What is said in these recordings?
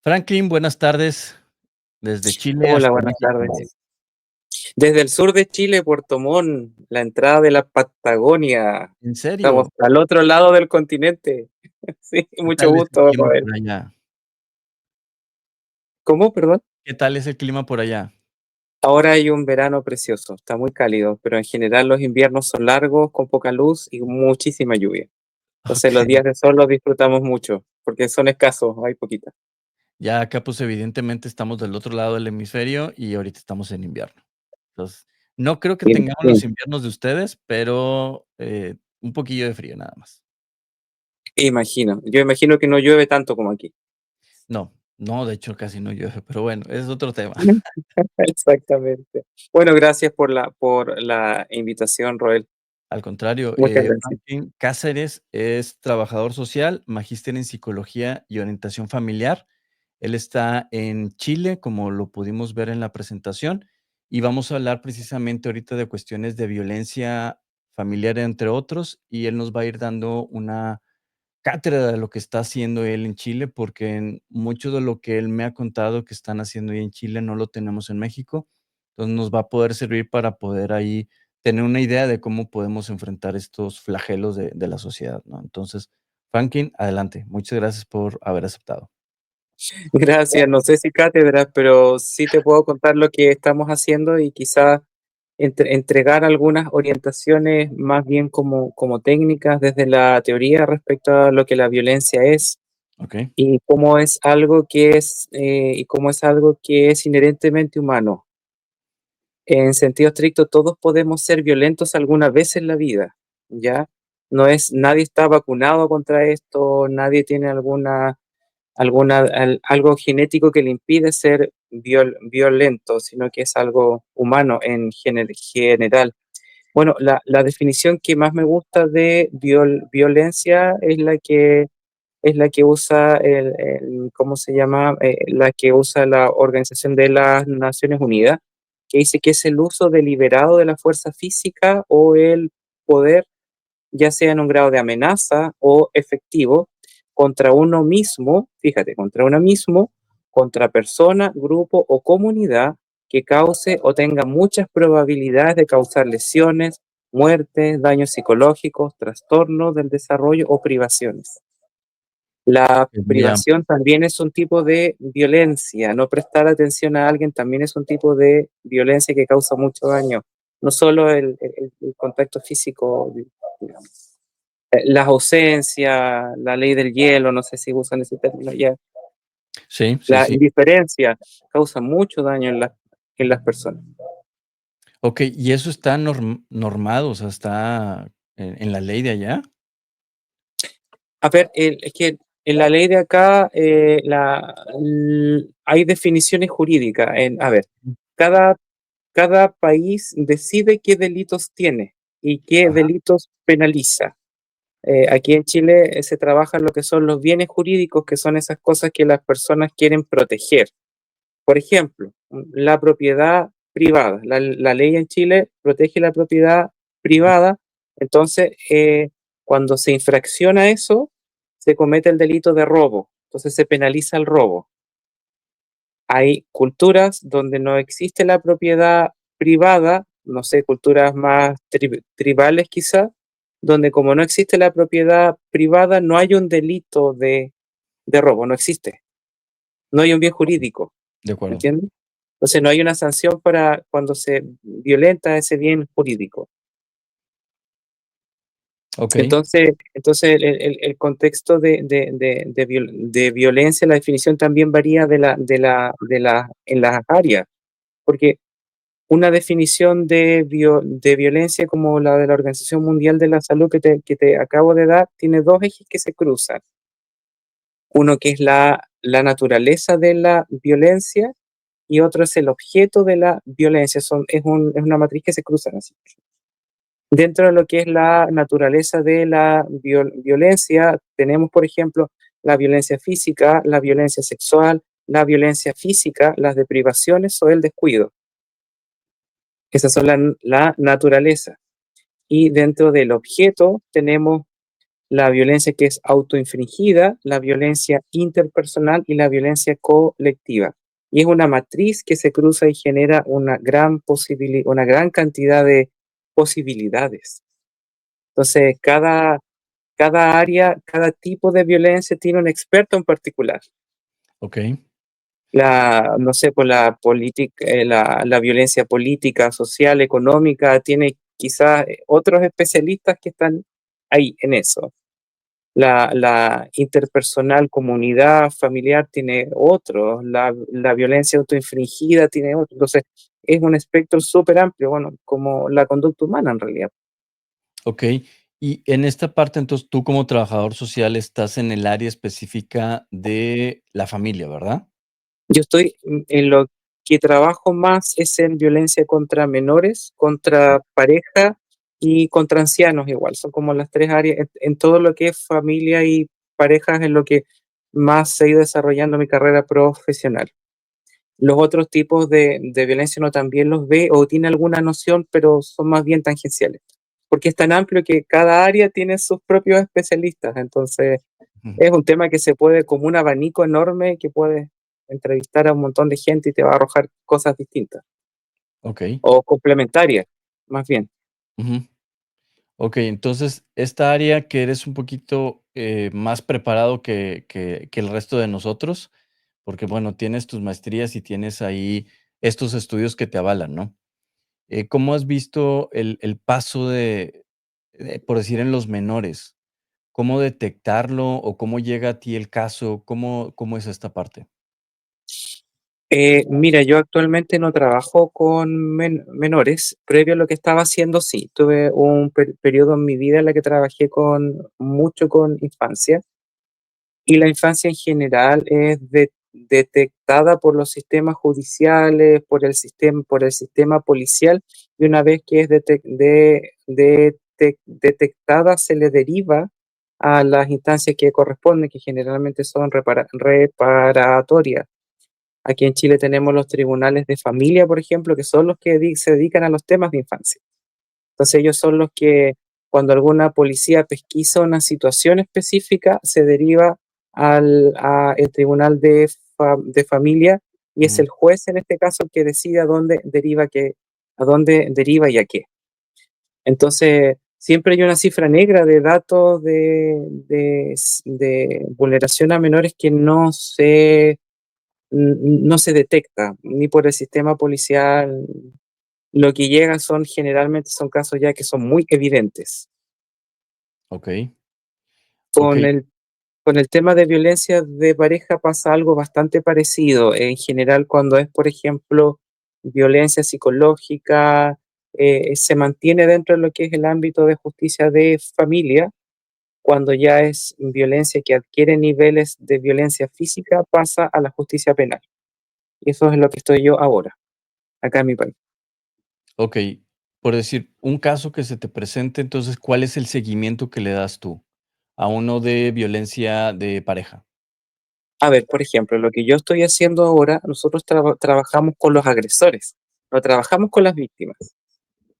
Franklin, buenas tardes. Desde Chile Hola, hasta buenas México. tardes. Desde el sur de Chile, Puerto Montt, la entrada de la Patagonia. ¿En Estamos serio? al otro lado del continente. Sí, ¿Qué mucho tal es el gusto, clima Rafael. por allá? ¿Cómo? Perdón. ¿Qué tal es el clima por allá? Ahora hay un verano precioso, está muy cálido, pero en general los inviernos son largos, con poca luz y muchísima lluvia. Entonces los Okey. días de sol los disfrutamos mucho, porque son escasos, hay poquitas. Ya acá, pues, evidentemente estamos del otro lado del hemisferio y ahorita estamos en invierno. Entonces, no creo que Bien, tengamos los bien. inviernos de ustedes, pero, un poquillo de frío nada más. Imagino. Yo imagino que no llueve tanto como aquí. No, no, de hecho, casi no llueve, pero bueno, ese es otro tema. Exactamente. Bueno, gracias por la invitación, Roel. Al contrario, Muchas gracias. Franklin Cáceres es trabajador social, magíster en psicología y orientación familiar. Él está en Chile, como lo pudimos ver en la presentación, y vamos a hablar precisamente ahorita de cuestiones de violencia familiar, entre otros, y él nos va a ir dando una cátedra de lo que está haciendo él en Chile, porque en mucho de lo que él me ha contado que están haciendo ahí en Chile no lo tenemos en México. Entonces nos va a poder servir para poder ahí tener una idea de cómo podemos enfrentar estos flagelos de la sociedad, ¿no? Entonces, Franklin, adelante. Muchas gracias por haber aceptado. Gracias, no sé si cátedra, pero sí te puedo contar lo que estamos haciendo y quizás entregar algunas orientaciones más bien como técnicas desde la teoría respecto a lo que la violencia es Okey, y cómo es algo que es y cómo es algo que es inherentemente humano. En sentido estricto, todos podemos ser violentos alguna vez en la vida, ¿ya? No es, nadie está vacunado contra esto, nadie tiene algo genético que le impide ser violento, sino que es algo humano en general. Bueno, la definición que más me gusta de violencia es la que usa ¿cómo se llama? La que usa la Organización de las Naciones Unidas, que dice que es el uso deliberado de la fuerza física o el poder, ya sea en un grado de amenaza o efectivo, contra uno mismo, fíjate, contra uno mismo, contra persona, grupo o comunidad que cause o tenga muchas probabilidades de causar lesiones, muertes, daños psicológicos, trastornos del desarrollo o privaciones. La es muy amplio. privación también es un tipo de violencia. No prestar atención a alguien también es un tipo de violencia que causa mucho daño. No solo el contacto físico, digamos. Las ausencias, la ley del hielo, no sé si usan ese término ya. Sí, sí, La sí. indiferencia causa mucho daño en las personas. Okey, ¿y eso está normado? O sea, ¿está en la ley de allá? A ver, es que en la ley de acá hay definiciones jurídicas. A ver, Mm. cada, cada país decide qué delitos tiene y qué Ajá, delitos penaliza. Aquí en Chile se trabaja lo que son los bienes jurídicos, que son esas cosas que las personas quieren proteger. Por ejemplo, la propiedad privada. La ley en Chile protege la propiedad ujú. privada, entonces cuando se infracciona eso, se comete el delito de robo, entonces se penaliza el robo. Hay culturas donde no existe la propiedad privada, no sé, culturas más tribales quizás, donde como no existe la propiedad privada, no hay un delito de robo, no existe, no hay un bien jurídico, De acuerdo. ¿entiendes? Entonces no hay una sanción para cuando se violenta ese bien jurídico. Okey, Entonces el contexto de violencia, la definición también varía en las áreas, porque una definición de violencia como la de la Organización Mundial de la Salud que te acabo de dar, tiene dos ejes que se cruzan. Uno que es la naturaleza de la violencia y otro es el objeto de la violencia. Es una matriz que se cruzan así. Dentro de lo que es la naturaleza de la violencia, tenemos, por ejemplo, la violencia física, la violencia sexual, la violencia física, las deprivaciones o el descuido. Esas son la naturaleza. Y dentro del objeto tenemos la violencia que es autoinfligida, la violencia interpersonal y la violencia colectiva. Y es una matriz que se cruza y genera una gran cantidad de posibilidades. Entonces, cada área, cada tipo de violencia tiene un experto en particular. Okey. No sé, por la violencia política, social, económica, tiene quizás otros especialistas que están ahí en eso. La interpersonal, comunidad, familiar tiene otro, la violencia autoinfligida tiene otro. Entonces, es un espectro súper amplio, bueno, como la conducta humana en realidad. Okey. Y en esta parte, entonces, tú como trabajador social estás en el área específica de la familia, ¿verdad? Yo estoy en lo que trabajo más es en violencia contra menores, Okey. contra pareja y contra ancianos igual. Son como las 3 áreas, en todo lo que es familia y parejas, en lo que más he ido desarrollando mi carrera profesional. Los otros tipos de violencia uno también los ve o tiene alguna noción, pero son más bien tangenciales, porque es tan amplio que cada área tiene sus propios especialistas. Entonces, Ujú. es un tema que se puede, como un abanico enorme, que puedes entrevistar a un montón de gente y te va a arrojar cosas distintas Okey. o complementarias, más bien. Ujú. Okey, entonces, esta área que eres un poquito, más preparado que el resto de nosotros, porque, bueno, tienes tus maestrías y tienes ahí estos estudios que te avalan, ¿no? ¿Cómo has visto el paso por decir, en los menores? ¿Cómo detectarlo o cómo llega a ti el caso? ¿Cómo es esta parte? Mira, yo actualmente no trabajo con menores. Previo a lo que estaba haciendo, sí. Tuve un periodo en mi vida en la que trabajé mucho con infancia. Y la infancia en general es detectada por los sistemas judiciales, por el sistema policial, y una vez que es detectada, se le deriva a las instancias que corresponden, que generalmente son reparatorias. Aquí en Chile tenemos los tribunales de familia, por ejemplo, que son los que se dedican a los temas de infancia. Entonces ellos son los que, cuando alguna policía pesquisa una situación específica, se deriva a el tribunal de familia, y es Ujú. el juez en este caso el que decide a dónde deriva y a qué. Entonces, siempre hay una cifra negra de datos de vulneración a menores que no se detecta ni por el sistema policial. Lo que llega generalmente son casos ya que son muy evidentes. Okey, Con okey. el, con el tema de violencia de pareja pasa algo bastante parecido. En general, cuando es, por ejemplo, violencia psicológica, se mantiene dentro de lo que es el ámbito de justicia de familia. Cuando ya es violencia que adquiere niveles de violencia física, pasa a la justicia penal. Y eso es lo que estoy yo ahora, acá en mi país. Okey, por decir, un caso que se te presente, entonces, ¿cuál es el seguimiento que le das tú a uno de violencia de pareja? A ver, por ejemplo, lo que yo estoy haciendo ahora, nosotros trabajamos con los agresores, no trabajamos con las víctimas.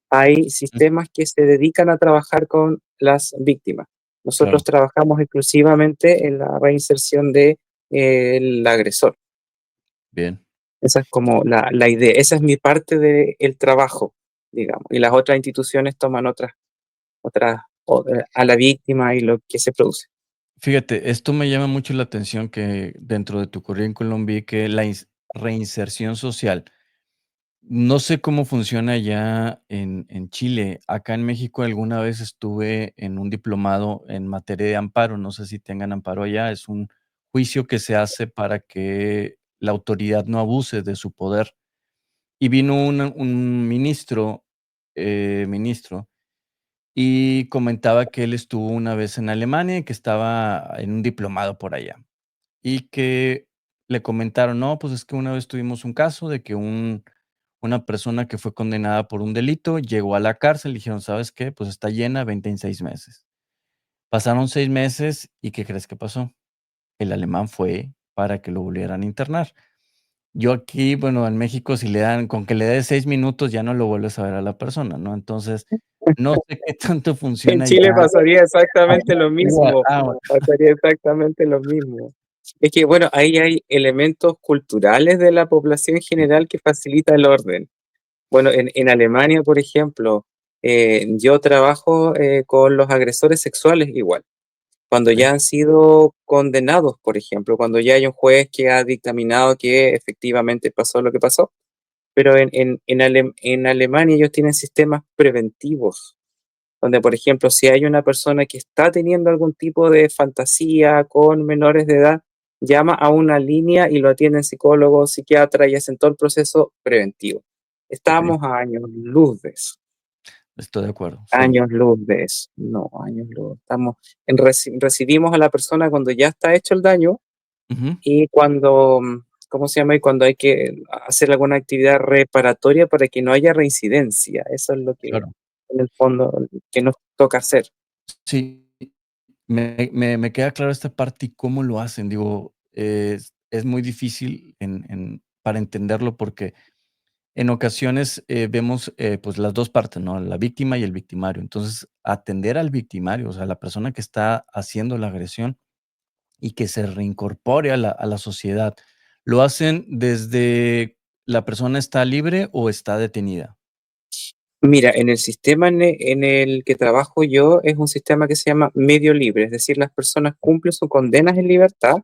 Hay Mm, sistemas que se dedican a trabajar con las víctimas. Nosotros claro, trabajamos exclusivamente en la reinserción de, el agresor. bien. Esa es como la idea, esa es mi parte del trabajo, digamos. Y las otras instituciones toman a la víctima y lo que se produce. Fíjate, esto me llama mucho la atención que dentro de tu currículum vi que la reinserción social. No sé cómo funciona allá en Chile. Acá en México alguna vez estuve en un diplomado en materia de amparo. No sé si tengan amparo allá. Es un juicio que se hace para que la autoridad no abuse de su poder. Y vino un ministro, y comentaba que él estuvo una vez en Alemania y que estaba en un diplomado por allá. Y que le comentaron: "No, pues es que una vez tuvimos un caso de que una persona que fue condenada por un delito llegó a la cárcel", y dijeron: "¿Sabes qué? Pues está llena, vente en 6 meses". Pasaron 6 meses, ¿y qué crees que pasó? El alemán fue para que lo volvieran a internar. Yo aquí, bueno, en México, si le dan con que le des 6 minutos, ya no lo vuelves a ver a la persona, ¿no? Entonces, No sé qué tanto En funciona Chile ya. pasaría exactamente lo Igual, mismo, bueno, pasaría exactamente lo mismo. Es que, bueno, ahí hay elementos culturales de la población sí, general que facilita el orden. Bueno, en Alemania, por ejemplo, yo trabajo con los agresores sexuales igual. Cuando okey, ya han sido condenados, por ejemplo, cuando ya hay un juez que ha dictaminado que efectivamente pasó lo que pasó, pero en Alemania ellos tienen sistemas preventivos donde, por ejemplo, si hay una persona que está teniendo algún tipo de fantasía con menores de edad, llama a una línea y lo atienden psicólogos, psiquiatras y hacen todo el proceso preventivo. okey, Estamos a años luz de eso, estoy de acuerdo, sí. años luz de eso, no, años luz. Estamos recibimos a la persona cuando ya está hecho el daño Ujú, y cuando, ¿cómo se llama? Y cuando hay que hacer alguna actividad reparatoria para que no haya reincidencia. Eso es lo que, claro. en el fondo, que nos toca hacer. Sí, me queda claro esta parte y cómo lo hacen. Digo, es muy difícil para entenderlo porque en ocasiones, vemos, pues, las 2 partes, ¿no? La víctima y el victimario. Entonces, atender al victimario, o sea, la persona que está haciendo la agresión y que se reincorpore a la sociedad, ¿lo hacen desde la persona está libre o está detenida? Mira, en el sistema en el que trabajo yo es un sistema que se llama medio libre, es decir, las personas cumplen sus condenas en libertad,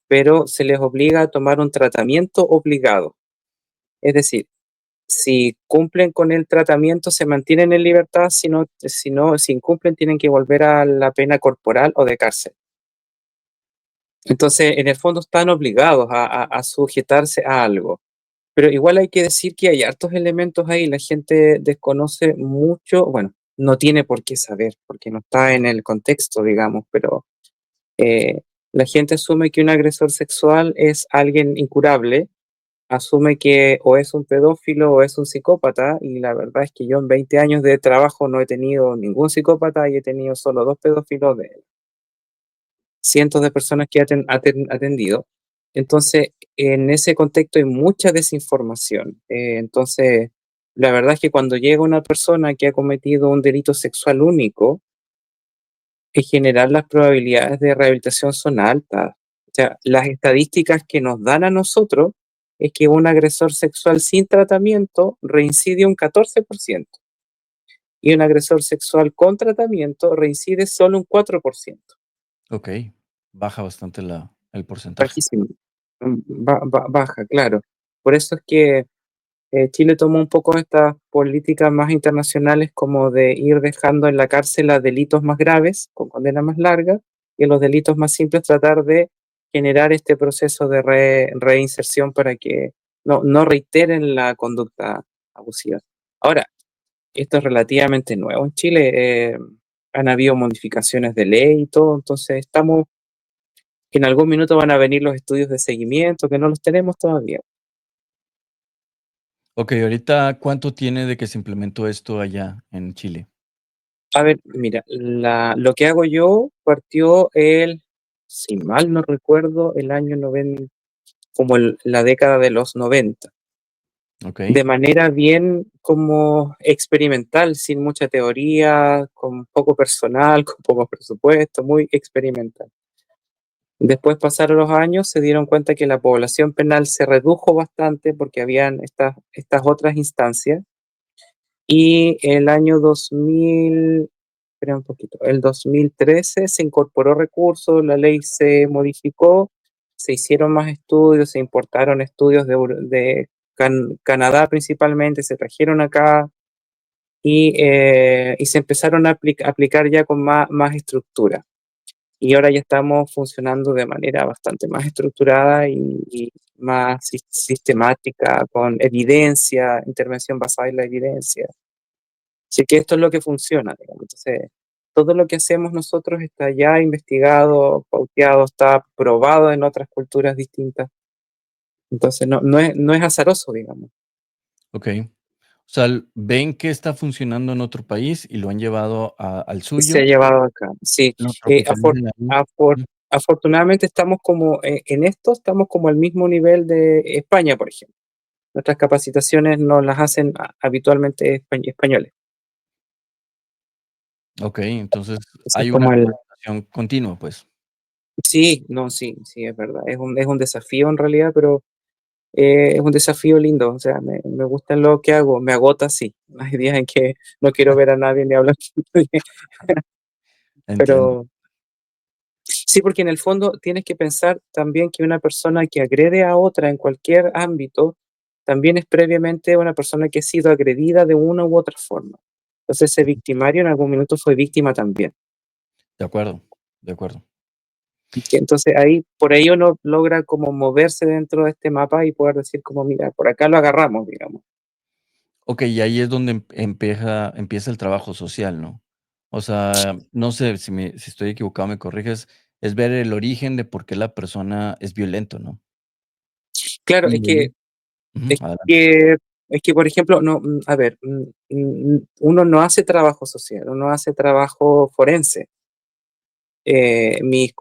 pero se les obliga a tomar un tratamiento obligado. Es decir, si cumplen con el tratamiento, se mantienen en libertad, si incumplen, tienen que volver a la pena corporal o de cárcel. Entonces, en el fondo están obligados a sujetarse a algo. Pero igual hay que decir que hay hartos elementos ahí, la gente desconoce mucho, bueno, no tiene por qué saber, porque no está en el contexto, digamos, pero eh, la gente asume que un agresor sexual es alguien incurable, asume que o es un pedófilo o es un psicópata, y la verdad es que yo en 20 años de trabajo no he tenido ningún psicópata y he tenido solo dos pedófilos de cientos de personas que he atendido. Entonces, en ese contexto hay mucha desinformación. Entonces, la verdad es que cuando llega una persona que ha cometido un delito sexual único, en general las probabilidades de rehabilitación son altas. O sea, las estadísticas que nos dan a nosotros es que un agresor sexual sin tratamiento reincide un 14% y un agresor sexual con tratamiento reincide solo un 4%. Okey, baja bastante el porcentaje. Bajísimo. Baja, claro. Por eso es que Chile tomó un poco estas políticas más internacionales como de ir dejando en la cárcel a delitos más graves, con condena más larga, y en los delitos más simples tratar de generar este proceso de reinserción para que no reiteren la conducta abusiva. Ahora, esto es relativamente nuevo en Chile, han habido modificaciones de ley y todo, entonces estamos que en algún minuto van a venir los estudios de seguimiento, que no los tenemos todavía. Okey, ahorita, ¿cuánto tiene de que se implementó esto allá en Chile? A ver, mira, lo que hago yo partió si mal no recuerdo, el año 90, como la década de los 90, Okey, de manera bien como experimental, sin mucha teoría, con poco personal, con poco presupuesto, muy experimental. Después pasaron los años, se dieron cuenta que la población penal se redujo bastante porque habían estas otras instancias. Y el año 2000, espera un poquito, el 2013 se incorporó recursos, la ley se modificó, se hicieron más estudios, se importaron estudios de Canadá principalmente, se trajeron acá y se empezaron a aplicar ya con más estructura. Y ahora ya estamos funcionando de manera bastante más estructurada y más sistemática, con evidencia, intervención basada en la evidencia. Así que esto es lo que funciona, digamos. Entonces, todo lo que hacemos nosotros está ya investigado, pauteado, está probado en otras culturas distintas. Entonces, no es azaroso, digamos. okey. O sea, ven que está funcionando en otro país y lo han llevado al Se ha suyo, llevado acá. Sí, lo Eh, afor- tropicalizan ahí. afor- Ujú. afortunadamente estamos como, en esto estamos como al mismo nivel de España, por ejemplo. Nuestras capacitaciones nos las hacen habitualmente españoles. Okey, entonces Ese es hay una como el comunicación continua, pues. sí, no, sí, sí, es verdad. Es un desafío en realidad, pero, es un desafío lindo. O sea, me gusta lo que hago, me agota, sí. Hay días en que no quiero ver a nadie ni hablar con nadie, Entiendo. pero sí, porque en el fondo tienes que pensar también que una persona que agrede a otra en cualquier ámbito, también es previamente una persona que ha sido agredida de una u otra forma. Entonces, ese Ujú. victimario en algún minuto fue víctima también. De acuerdo, de acuerdo. Y que entonces ahí, por ahí uno logra como moverse dentro de este mapa y poder decir como, mira, por acá lo agarramos, digamos. Okey, y ahí es donde empieza el trabajo social, ¿no? O sea, no sé si estoy equivocado, me corriges, es ver el origen de por qué la persona es violento, ¿no? Claro, Y de ahí ujú, es adelante. que, es que, por ejemplo, no, a ver, uno no hace trabajo social, uno hace trabajo forense. Mis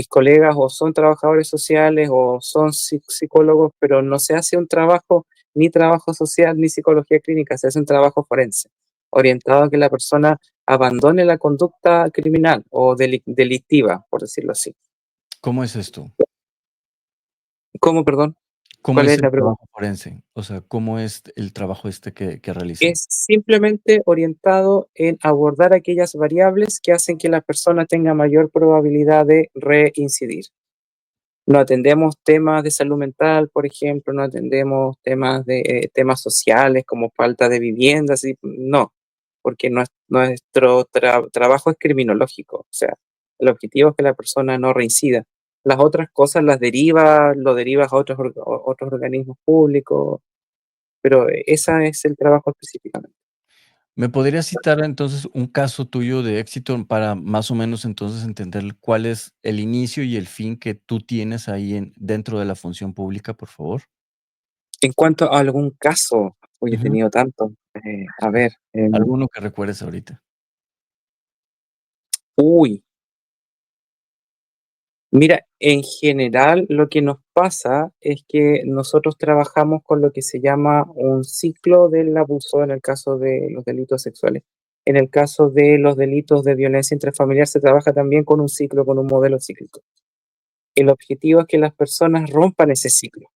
colegas o son trabajadores sociales o son psicólogos, pero no se hace un trabajo, ni trabajo social, ni psicología clínica, se hace un trabajo forense, orientado a que la persona abandone la conducta criminal o delictiva, por decirlo así. ¿Cómo es esto? ¿Cómo, perdón? ¿Cómo ¿Cuál es es el la pregunta? trabajo forense? O sea, ¿cómo es el trabajo este que realizan? Es simplemente orientado en abordar aquellas variables que hacen que la persona tenga mayor probabilidad de reincidir. No atendemos temas de salud mental, por ejemplo, no atendemos temas sociales como falta de vivienda, así, no, porque nuestro trabajo es criminológico, o sea, el objetivo es que la persona no reincida. Las otras cosas lo derivas a otros organismos públicos, pero ese es el trabajo específicamente. ¿Me podrías citar entonces un caso tuyo de éxito para más o menos entonces entender cuál es el inicio y el fin que tú tienes ahí dentro de la función pública, por favor? En cuanto a algún caso, hoy he Ujú. tenido tanto, a ver, Alguno que recuerdes ahorita. uy. Mira, en general lo que nos pasa es que nosotros trabajamos con lo que se llama un ciclo del abuso en el caso de los delitos sexuales. En el caso de los delitos de violencia intrafamiliar se trabaja también con un ciclo, con un modelo cíclico. El objetivo es que las personas rompan ese ciclo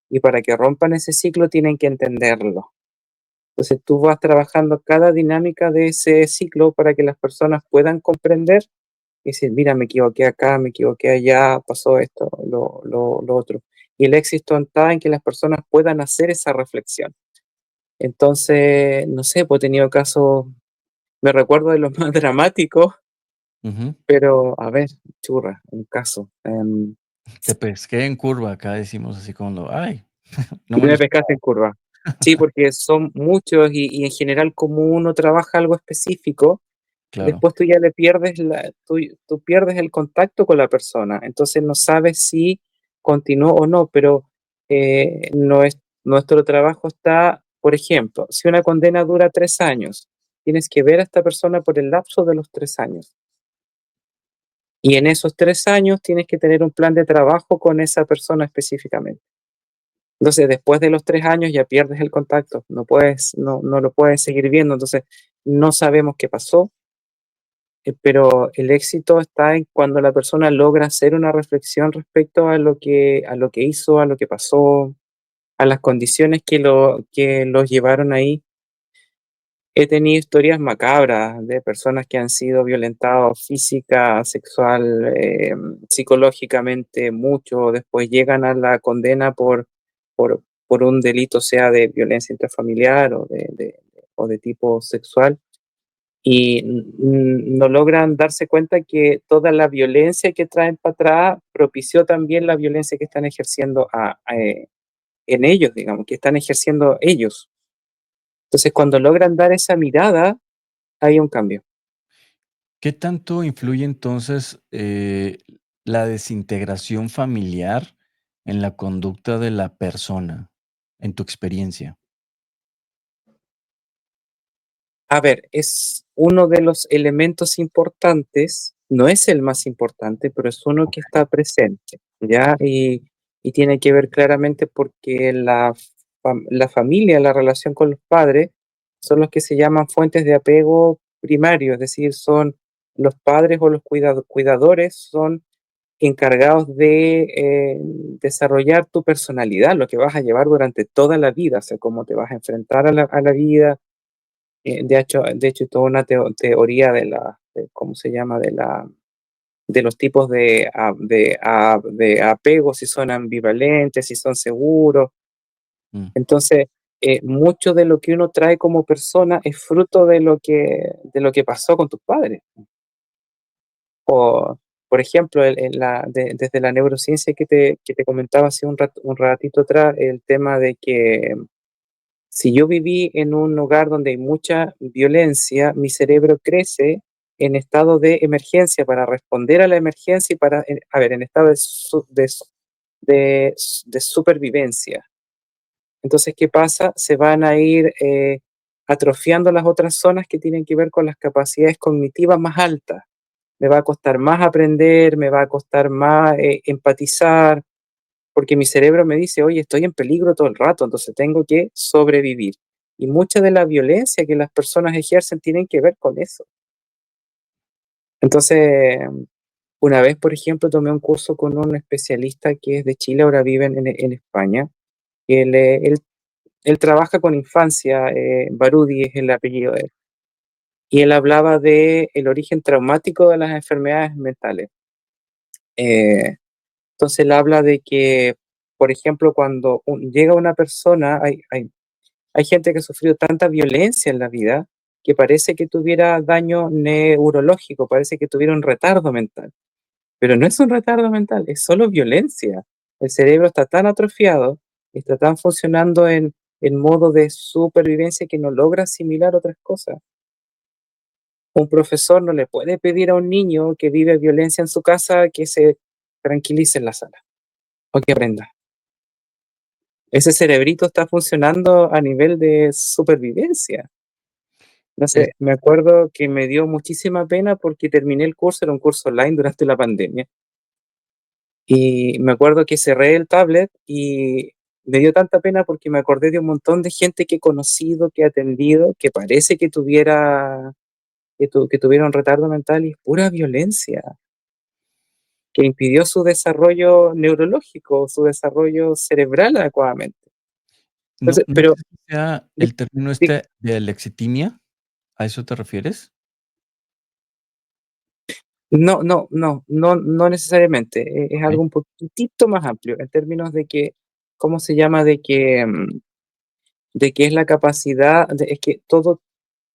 y para que rompan ese ciclo tienen que entenderlo. Entonces tú vas trabajando cada dinámica de ese ciclo para que las personas puedan comprender y decir, mira, me equivoqué acá, me equivoqué allá, pasó esto, lo otro. Y el éxito está en que las personas puedan hacer esa reflexión. Entonces, no sé, pues he tenido casos, me recuerdo de los más dramáticos, Ujú. pero a ver, churra, un caso. Te pesqué en curva, acá decimos así como, ay, no me lo Me esperaba. pescaste en curva. Sí, porque son muchos y en general como uno trabaja algo específico, Claro. después tú ya le pierdes tú pierdes el contacto con la persona, entonces no sabes si continuó o no, pero, nuestro trabajo está, por ejemplo, si una condena dura 3 años, tienes que ver a esta persona por el lapso de los 3 años, y en esos 3 años tienes que tener un plan de trabajo con esa persona específicamente. Entonces, después de los 3 años ya pierdes el contacto, no lo puedes seguir viendo, entonces no sabemos qué pasó, pero el éxito está en cuando la persona logra hacer una reflexión respecto a lo que hizo, a lo que pasó, a las condiciones que los llevaron ahí. He tenido historias macabras de personas que han sido violentadas física, sexual, psicológicamente, mucho, después llegan a la condena por un delito, sea de violencia intrafamiliar o de tipo sexual y no logran darse cuenta que toda la violencia que traen para atrás propició también la violencia que están ejerciendo en ellos, digamos, que están ejerciendo ellos. Entonces, cuando logran dar esa mirada, hay un cambio. ¿Qué tanto influye entonces, la desintegración familiar en la conducta de la persona, en tu experiencia? A ver, es uno de los elementos importantes, no es el más importante, pero es uno que está presente, ¿ya? Y tiene que ver claramente porque la familia, la relación con los padres, son los que se llaman fuentes de apego primario, es decir, son los padres o los cuidadores son encargados de desarrollar tu personalidad, lo que vas a llevar durante toda la vida, o sea, cómo te vas a enfrentar a la vida. De hecho, toda una teoría ¿cómo se llama? De los tipos de apego, si son ambivalentes, si son seguros. Mm, Entonces, mucho de lo que uno trae como persona es fruto de lo que pasó con tus padres. O, por ejemplo, desde la neurociencia que te comentaba hace un ratito atrás, el tema de que si yo viví en un hogar donde hay mucha violencia, mi cerebro crece en estado de emergencia para responder a la emergencia y a ver, en estado de supervivencia. Entonces, ¿qué pasa? Se van a ir atrofiando las otras zonas que tienen que ver con las capacidades cognitivas más altas. Me va a costar más aprender, me va a costar más empatizar, porque mi cerebro me dice, oye, estoy en peligro todo el rato, entonces tengo que sobrevivir. Y mucha de la violencia que las personas ejercen tienen que ver con eso. Entonces, una vez, por ejemplo, tomé un curso con un especialista que es de Chile, ahora vive en España. Él trabaja con infancia, Barudi es el apellido de él, y él hablaba de el origen traumático de las enfermedades mentales. Eh, entonces él habla de que, por ejemplo, cuando llega una persona, hay gente que ha sufrido tanta violencia en la vida que parece que tuviera daño neurológico, parece que tuviera un retardo mental, pero no es un retardo mental, es solo violencia. El cerebro está tan atrofiado, está tan funcionando en modo de supervivencia que no logra asimilar otras cosas. Un profesor no le puede pedir a un niño que vive violencia en su casa que se tranquilice en la sala o que aprenda. Ese cerebrito está funcionando a nivel de supervivencia. No es sé, me acuerdo que me dio muchísima pena porque terminé el curso, era un curso online durante la pandemia, y me acuerdo que cerré el tablet y me dio tanta pena porque me acordé de un montón de gente que he conocido, que he atendido, que parece que tuviera un retardo mental y es pura violencia, que impidió su desarrollo neurológico, su desarrollo cerebral adecuadamente. no Entonces, no pero sé si sea di el término di este de lexitimia, ¿a eso te refieres? no necesariamente, es Okey, algo un poquitito más amplio en términos de que, ¿cómo se llama? De que es la capacidad, es que todo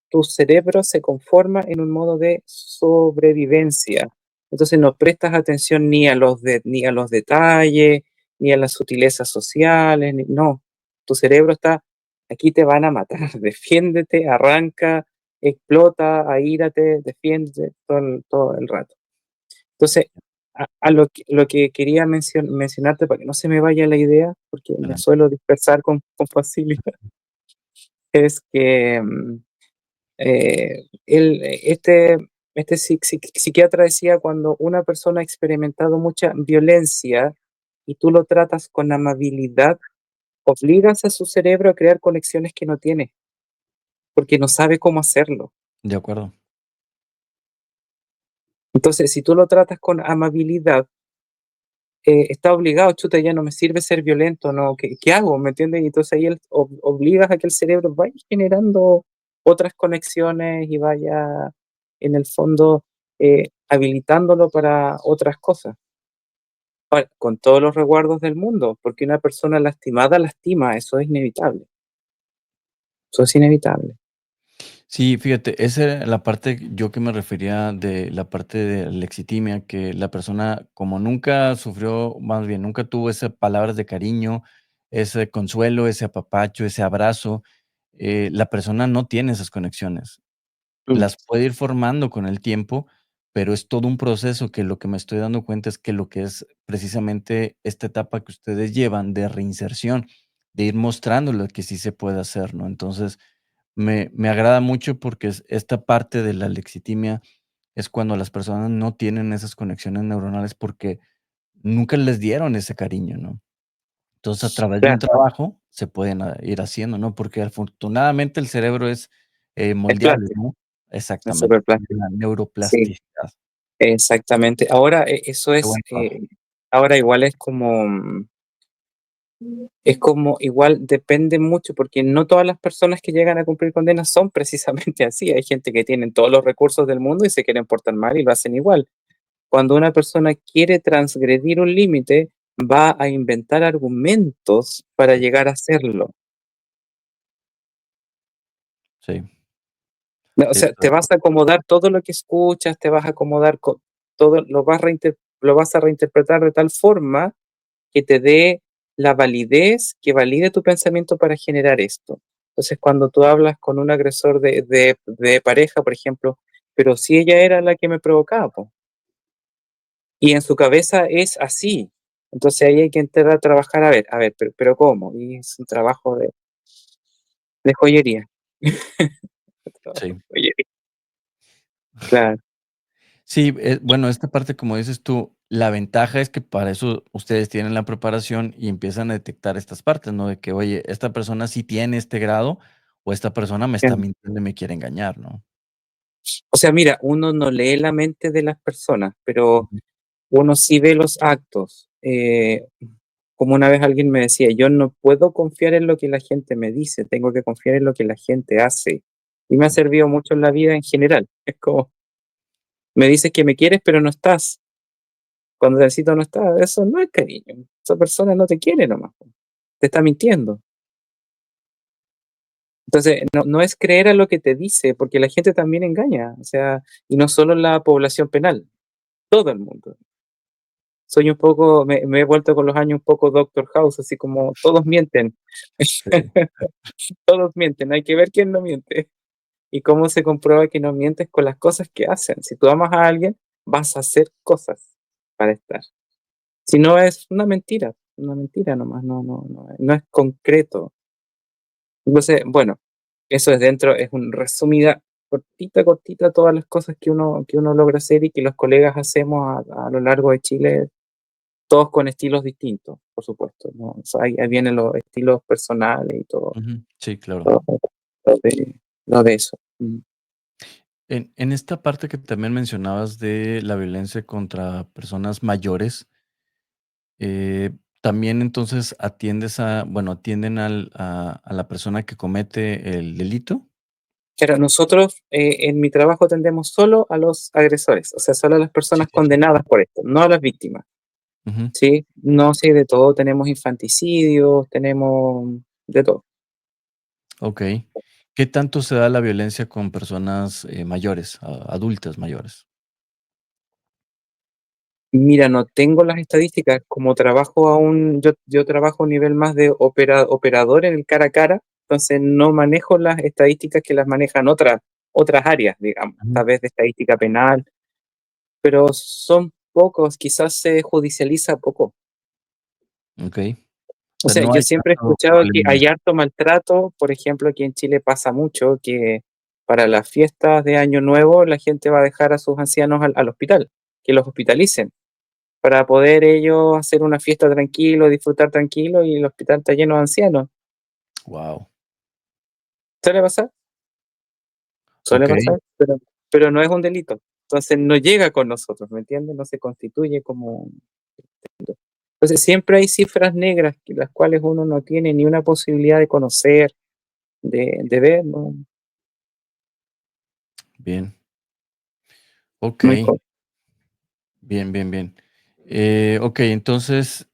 tu cerebro se conforma en un modo de sobrevivencia. Entonces no prestas atención ni a los detalles, ni a las sutilezas sociales, no. Tu cerebro está, aquí te van a matar, defiéndete, arranca, explota, aírate, defiéndete todo el rato. Entonces, lo que quería mencionarte para que no se me vaya la idea, porque me adelante. suelo dispersar con facilidad, es que este, psiquiatra decía cuando una persona ha experimentado mucha violencia y tú lo tratas con amabilidad, obligas a su cerebro a crear conexiones que no tiene, porque no sabe cómo hacerlo. De acuerdo. Entonces, si tú lo tratas con amabilidad, está obligado, chuta, ya no me sirve ser violento, ¿no? ¿Qué hago? ¿Me entiendes? Y entonces ahí obligas a que el cerebro vaya generando otras conexiones y vaya, en el fondo, habilitándolo para otras cosas. Ahora, con todos los resguardos del mundo, porque una persona lastimada lastima, eso es inevitable, eso es inevitable. Sí, fíjate, esa era la parte yo que me refería de la parte de lexitimia, que la persona como nunca sufrió, más bien, nunca tuvo esas palabras de cariño, ese consuelo, ese apapacho, ese abrazo, la persona no tiene esas conexiones. Mm, Las puede ir formando con el tiempo, pero es todo un proceso que lo que me estoy dando cuenta es que lo que es precisamente esta etapa que ustedes llevan de reinserción, de ir mostrándole que sí se puede hacer, ¿no? Entonces, me agrada mucho porque esta parte de la lexitimia es cuando las personas no tienen esas conexiones neuronales porque nunca les dieron ese cariño, ¿no? Entonces, a través de un claro, trabajo se pueden ir haciendo, ¿no? Porque afortunadamente el cerebro es es moldeable, plástico, ¿no? es Exactamente, súper plástico. la Sí, neuroplasticidad. exactamente. Ahora, eso Qué buen trabajo. ahora igual es como, igual depende mucho, porque no todas las personas que llegan a cumplir condenas son precisamente así. Hay gente que tiene todos los recursos del mundo y se quieren portar mal y lo hacen igual. Cuando una persona quiere transgredir un límite, va a inventar argumentos para Sí, llegar a hacerlo. sí, No, o sí, sea, estoy te de vas acuerdo. a acomodar todo lo que escuchas, te vas a acomodar con todo, lo vas a reinterpretar de tal forma que te dé la validez, que valide tu pensamiento para generar esto. Entonces, cuando tú hablas con un agresor de pareja, por ejemplo, pero si ella era la que me provocaba, po, y en su cabeza es así. Entonces ahí hay que entrar a trabajar, a ver, pero ¿cómo? Y es un trabajo de joyería. Trabajo de Sí. joyería. Claro, Sí, bueno, esta parte, como dices tú, la ventaja es que para eso ustedes tienen la preparación y empiezan a detectar estas partes, ¿no? De que, oye, esta persona sí tiene este grado o esta persona me está claro. mintiendo y me quiere engañar, ¿no? O sea, mira, uno no lee la mente de las personas, pero Ujú. uno sí ve los actos. Como una vez alguien me decía, yo no puedo confiar en lo que la gente me dice, tengo que confiar en lo que la gente hace. Y me ha servido mucho en la vida en general. Es como, me dices que me quieres, pero no estás. Cuando te necesito no estás. Eso no es cariño. Esa persona no te quiere nomás. Te está mintiendo. Entonces, no es creer a lo que te dice, porque la gente también engaña. O sea, y no solo la población penal, todo el mundo. Soy un poco, me he vuelto con los años un poco Doctor House, así como todos mienten. Sí, Todos mienten, hay que ver quién no miente. ¿Y cómo se comprueba que no mientes? Con las cosas que hacen. Si tú amas a alguien, vas a hacer cosas para estar. Si no es una mentira nomás, no es concreto. Entonces, bueno, eso es dentro, es un resumida, cortita, todas las cosas que uno logra hacer y que los colegas hacemos a lo largo de Chile, todos con estilos distintos, por supuesto, ¿no? O sea, ahí vienen los estilos personales y todo, ujú, sí, claro. todo, lo lo de eso. En esta parte que también mencionabas de la violencia contra personas mayores, también entonces atiendes a, bueno, atienden a la persona que comete el delito. Pero nosotros en mi trabajo atendemos solo a los agresores, o sea, solo a las Sí, personas sí, sí. condenadas por esto, no a las víctimas, Ujú. ¿sí? No sé, de todo, tenemos infanticidios, tenemos de todo. Okey. ¿Qué tanto se da la violencia con personas, mayores, adultas mayores? Mira, no tengo las estadísticas, como trabajo aún, yo trabajo a un nivel más de operador en el cara a cara, entonces no manejo las estadísticas que las manejan otras áreas, digamos, Ujú. tal vez de estadística penal, pero son pocos, quizás se judicializa poco. Okey. O O sea, sea, no yo hay siempre he tanto escuchado que problema ahí. hay harto maltrato, por ejemplo, aquí en Chile pasa mucho que para las fiestas de Año Nuevo la gente va a dejar a sus ancianos al hospital, que los hospitalicen, para poder ellos hacer una fiesta tranquilo, disfrutar tranquilo y el hospital está lleno de ancianos. Guau. ¿Suele pasar? Suele Okey, pasar, pero no es un delito. Entonces no llega con nosotros, ¿me entiendes? No se constituye como... Entonces siempre hay cifras negras, las cuales uno no tiene ni una posibilidad de conocer, de ver, no, bien. no hay Okey, cosa. bien, bien, bien. Okey, entonces,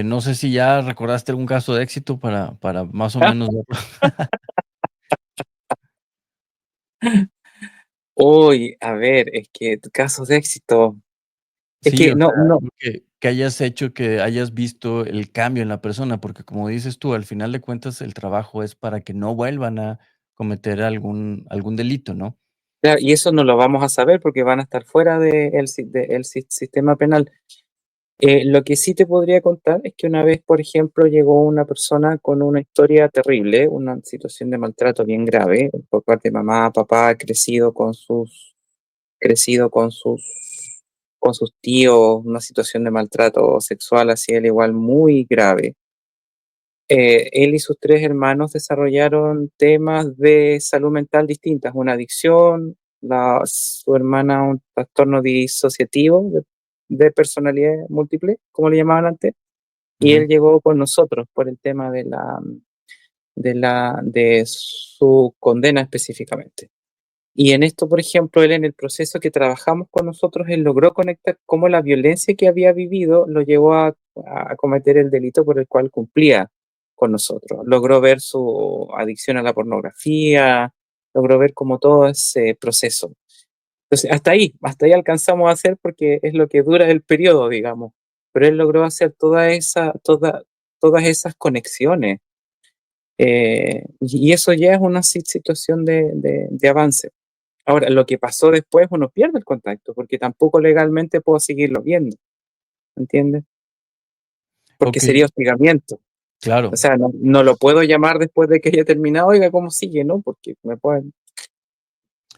no sé si ya recordaste algún caso de éxito para más o menos verlo. Uy, a ver, es que casos de éxito. Es Sí, que o sea, no, algo que hayas hecho, que hayas visto el cambio en la persona, porque como dices tú, al final de cuentas, el trabajo es para que no vuelvan a cometer algún delito, ¿no? claro, y eso no lo vamos a saber porque van a estar fuera del sistema penal. Lo que sí te podría contar es que una vez, por ejemplo, llegó una persona con una historia terrible, una situación de maltrato bien grave por parte de mamá, papá, crecido con sus tíos, una situación de maltrato sexual hacia él igual muy grave. Él y sus tres hermanos desarrollaron temas de salud mental distintas, una adicción, su hermana un trastorno disociativo de personalidad múltiple, como le llamaban antes, y Ujú. él llegó con nosotros por el tema de su condena específicamente. Y en esto, por ejemplo, él en el proceso que trabajamos con nosotros, él logró conectar cómo la violencia que había vivido lo llevó a cometer el delito por el cual cumplía con nosotros. Logró ver su adicción a la pornografía, logró ver como todo ese proceso. Entonces, hasta ahí alcanzamos a hacer porque es lo que dura el periodo, digamos. Pero él logró hacer todas esas conexiones. Y eso ya es una situación de avance. Ahora, lo que pasó después, uno pierde el contacto, porque tampoco legalmente puedo seguirlo viendo, ¿entiendes? Porque Okey, sería hostigamiento. O claro. sea, no lo puedo llamar después de que haya terminado, oiga, ¿cómo sigue? No, porque me pueden,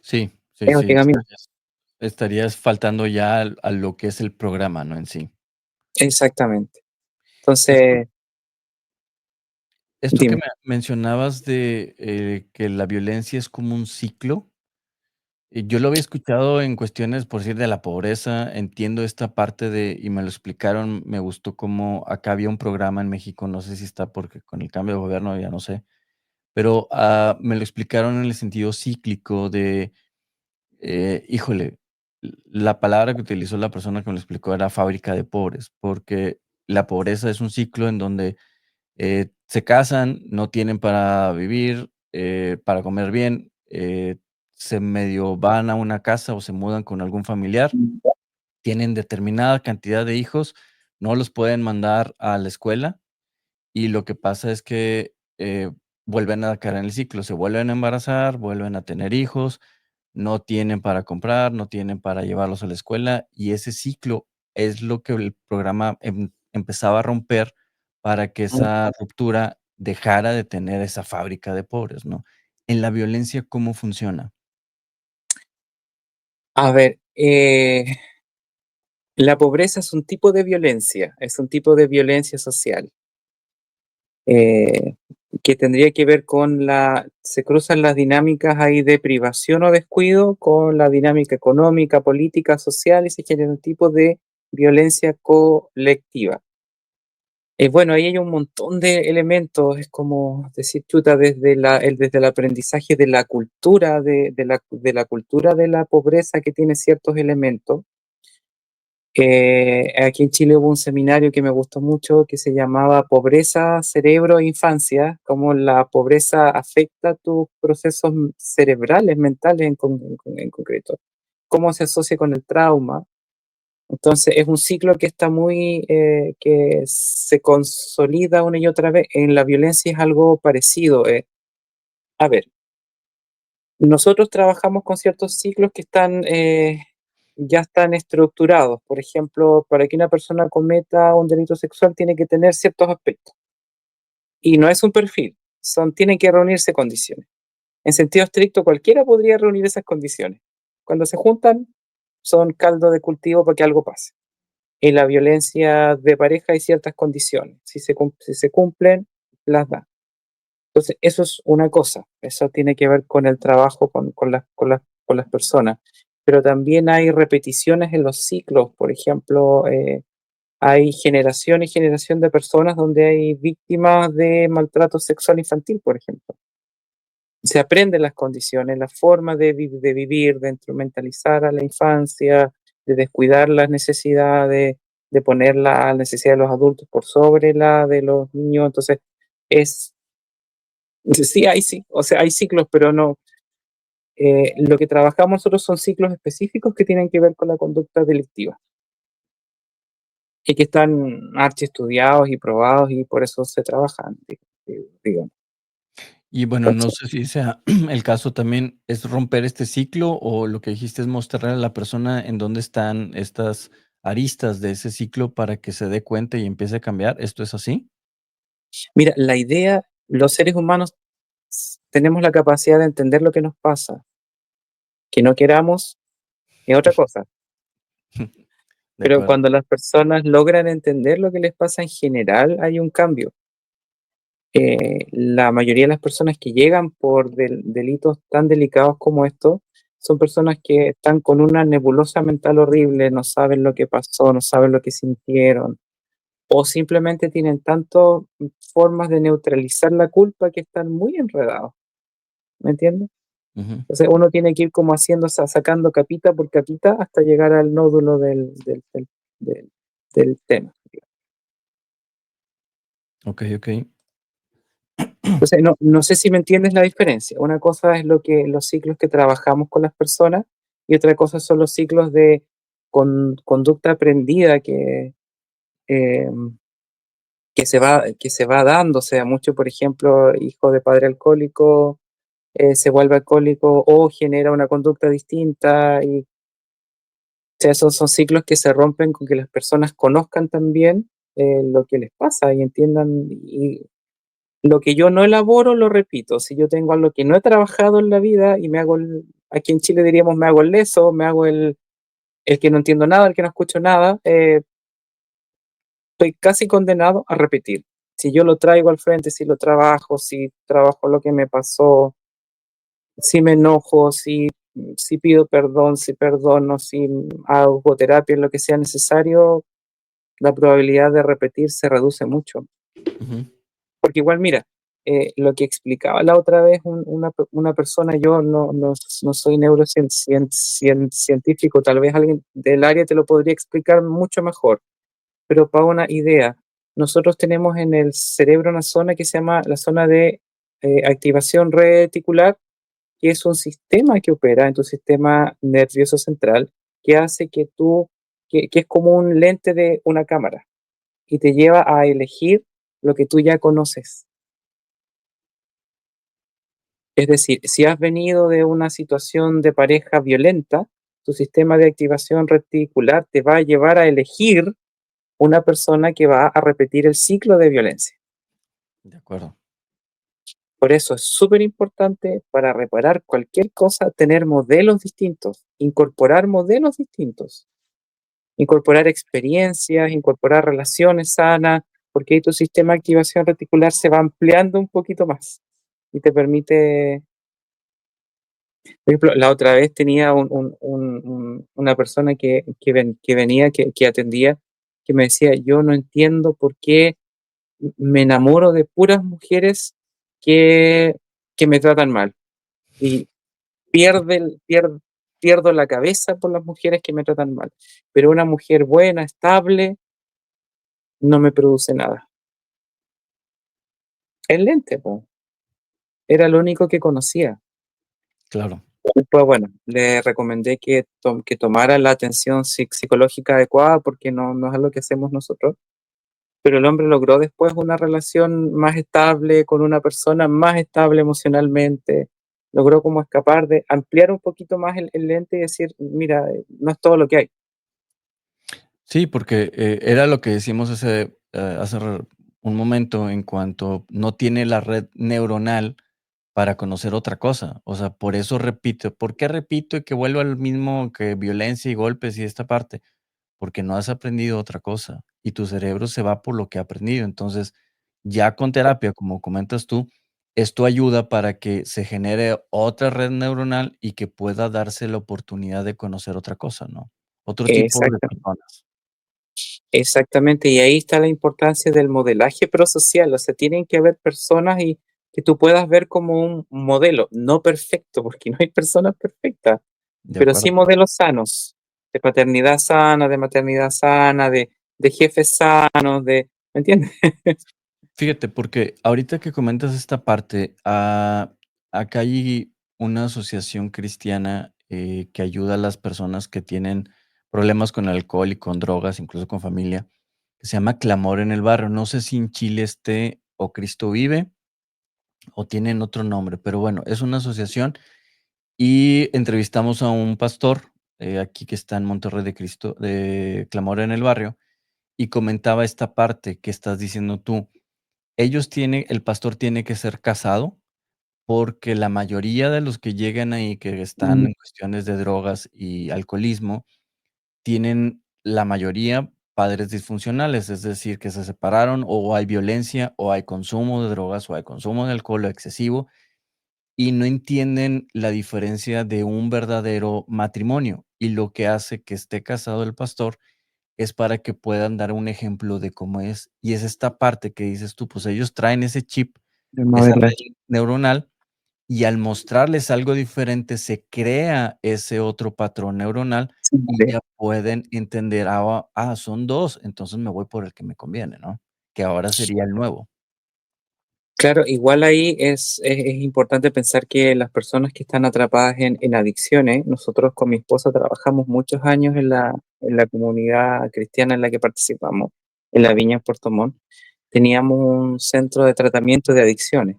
Sí, sí, es sí, hostigamiento. estarías faltando ya a lo que es el programa, ¿no?, en sí. Exactamente. Esto Entonces, esto que dime. me mencionabas de, que la violencia es como un ciclo, yo lo había escuchado en cuestiones, por decir, de la pobreza, entiendo esta parte de y me lo explicaron, me gustó cómo acá había un programa en México, no sé si está porque con el cambio de gobierno ya no sé, pero, me lo explicaron en el sentido cíclico de, híjole, la palabra que utilizó la persona que me lo explicó era fábrica de pobres, porque la pobreza es un ciclo en donde se casan, no tienen para vivir, para comer bien, se medio van a una casa o se mudan con algún familiar, tienen determinada cantidad de hijos, no los pueden mandar a la escuela y lo que pasa es que, vuelven a caer en el ciclo, se vuelven a embarazar, vuelven a tener hijos, no tienen para comprar, no tienen para llevarlos a la escuela, y ese ciclo es lo que el programa empezaba a romper para que esa ruptura dejara de tener esa fábrica de pobres, ¿no? En la violencia, ¿cómo funciona? A ver, la pobreza es un tipo de violencia, es un tipo de violencia social. eh, que tendría que ver con se cruzan las dinámicas ahí de privación o descuido con la dinámica económica, política, social y se genera un tipo de violencia colectiva. Bueno, ahí hay un montón de elementos, es como decir, chuta, desde el aprendizaje de la cultura, de la cultura de la pobreza que tiene ciertos elementos. Aquí en Chile hubo un seminario que me gustó mucho que se llamaba Pobreza, Cerebro e Infancia, cómo la pobreza afecta tus procesos cerebrales, mentales en concreto, cómo se asocia con el trauma. Entonces es un ciclo que está que se consolida una y otra vez. En la violencia es algo parecido. A ver, nosotros trabajamos con ciertos ciclos que ya están estructurados. Por ejemplo, para que una persona cometa un delito sexual tiene que tener ciertos aspectos. Y no es un perfil, tienen que reunirse condiciones. En sentido estricto, cualquiera podría reunir esas condiciones. Cuando se juntan, son caldo de cultivo para que algo pase. En la violencia de pareja hay ciertas condiciones. Si se cumplen, las da. Entonces, eso es una cosa, eso tiene que ver con el trabajo con las personas, pero también hay repeticiones en los ciclos, por ejemplo, hay generación y generación de personas donde hay víctimas de maltrato sexual infantil, por ejemplo. Se aprenden las condiciones, la forma de vivir, de instrumentalizar a la infancia, de descuidar las necesidades, de poner la necesidad de los adultos por sobre la de los niños, entonces es sí, o sea, hay ciclos, pero no. Lo que trabajamos nosotros son ciclos específicos que tienen que ver con la conducta delictiva y que están estudiados y probados y por eso se trabajan, digamos. Y bueno, no Entonces, sé si sea el caso también, ¿es romper este ciclo o lo que dijiste es mostrarle a la persona en dónde están estas aristas de ese ciclo para que se dé cuenta y empiece a cambiar? ¿Esto es así? mira, la idea, los seres humanos tenemos la capacidad de entender lo que nos pasa, que no queramos es otra cosa, De pero acuerdo. cuando las personas logran entender lo que les pasa en general, hay un cambio. La mayoría de las personas que llegan por delitos tan delicados como estos, son personas que están con una nebulosa mental horrible, no saben lo que pasó, no saben lo que sintieron, o simplemente tienen tantas formas de neutralizar la culpa que están muy enredados, ¿me entiendes? Ujú. Entonces uno tiene que ir como haciendo, sacando capita por capita hasta llegar al nódulo del, del tema. Okey, okey. Entonces, no sé si me entiendes la diferencia. Una cosa es los ciclos que trabajamos con las personas y otra cosa son los ciclos de conducta aprendida eh, que se va dando. O sea, mucho, por ejemplo, hijo de padre alcohólico se vuelve alcohólico o genera una conducta distinta. Y, o sea, esos son ciclos que se rompen con que las personas conozcan también lo que les pasa y entiendan. Y lo que yo no elaboro, lo repito. Si yo tengo algo que no he trabajado en la vida y me hago aquí en Chile diríamos, me hago el leso, me hago el que no entiendo nada, el que no escucho nada, estoy casi condenado a repetir. Si yo lo traigo al frente, si lo trabajo, si trabajo lo que me pasó, si me enojo, si pido perdón, si perdono, si hago terapia, lo que sea necesario, la probabilidad de repetir se reduce mucho. Ujú, Porque igual, mira, lo que explicaba la otra vez una persona, yo no soy científico, tal vez alguien del área te lo podría explicar mucho mejor, pero para una idea, nosotros tenemos en el cerebro una zona que se llama la zona de activación reticular, que es un sistema que opera en tu sistema nervioso central, que hace que es como un lente de una cámara y te lleva a elegir lo que tú ya conoces. Es decir, si has venido de una situación de pareja violenta, tu sistema de activación reticular te va a llevar a elegir una persona que va a repetir el ciclo de violencia. de acuerdo. Por eso es súper importante para reparar cualquier cosa tener modelos distintos, incorporar modelos distintos, incorporar experiencias, incorporar relaciones sanas, porque ahí tu sistema de activación reticular se va ampliando un poquito más y te permite. Por ejemplo, la otra vez tenía una persona que venía, que atendía, que me decía, yo no entiendo por qué me enamoro de puras mujeres que, que me tratan mal y pierde, el- pier- pierdo la cabeza por las mujeres que me tratan mal, pero una mujer buena, estable, no me produce nada. El lente, po, era lo único que conocía. Claro. Pues bueno, le recomendé que tomara la atención psicológica adecuada porque no es algo que hacemos nosotros, pero el hombre logró después una relación más estable con una persona más estable emocionalmente, logró como escapar de ampliar un poquito más el lente y decir, mira, no es todo lo que hay. Sí, porque, era lo que decíamos hace un momento en cuanto no tiene la red neuronal para conocer otra cosa. O sea, por eso repito. ¿Por qué repito y que vuelvo al mismo que violencia y golpes y esta parte? Porque no has aprendido otra cosa y tu cerebro se va por lo que ha aprendido. Entonces, ya con terapia, como comentas tú, esto ayuda para que se genere otra red neuronal y que pueda darse la oportunidad de conocer otra cosa, ¿no? Otro tipo de Exacto. personas. Exactamente, y ahí está la importancia del modelaje prosocial, o sea, tienen que haber personas y que tú puedas ver como un modelo, no perfecto, porque no hay personas perfectas, De pero sí acuerdo. modelos sanos, de paternidad sana, de maternidad sana, de jefes sanos, ¿me entiendes? Fíjate, porque ahorita que comentas esta parte, acá hay una asociación cristiana, que ayuda a las personas que tienen problemas con alcohol y con drogas, incluso con familia, que se llama Clamor en el Barrio. No sé si en Chile esté o Cristo Vive o tienen otro nombre, pero bueno, es una asociación y entrevistamos a un pastor, aquí que está en Monterrey de Clamor en el Barrio, y comentaba esta parte que estás diciendo tú. El pastor tiene que ser casado, porque la mayoría de los que llegan ahí, que están Mm, en cuestiones de drogas y alcoholismo, tienen la mayoría padres disfuncionales, es decir, que se separaron, o hay violencia, o hay consumo de drogas, o hay consumo de alcohol excesivo, y no entienden la diferencia de un verdadero matrimonio. Y lo que hace que esté casado el pastor es para que puedan dar un ejemplo de cómo es. Y es esta parte que dices tú, pues ellos traen ese chip, de esa moverla. red neuronal, y al mostrarles algo diferente se crea ese otro patrón neuronal Sí, y ya pueden entender, son 2, entonces me voy por el que me conviene, ¿no? Que ahora sería el nuevo. claro, igual ahí es importante pensar que las personas que están atrapadas en adicciones, nosotros con mi esposa trabajamos muchos años en la comunidad cristiana en la que participamos, en la Viña en Puerto Montt. Teníamos un centro de tratamiento de adicciones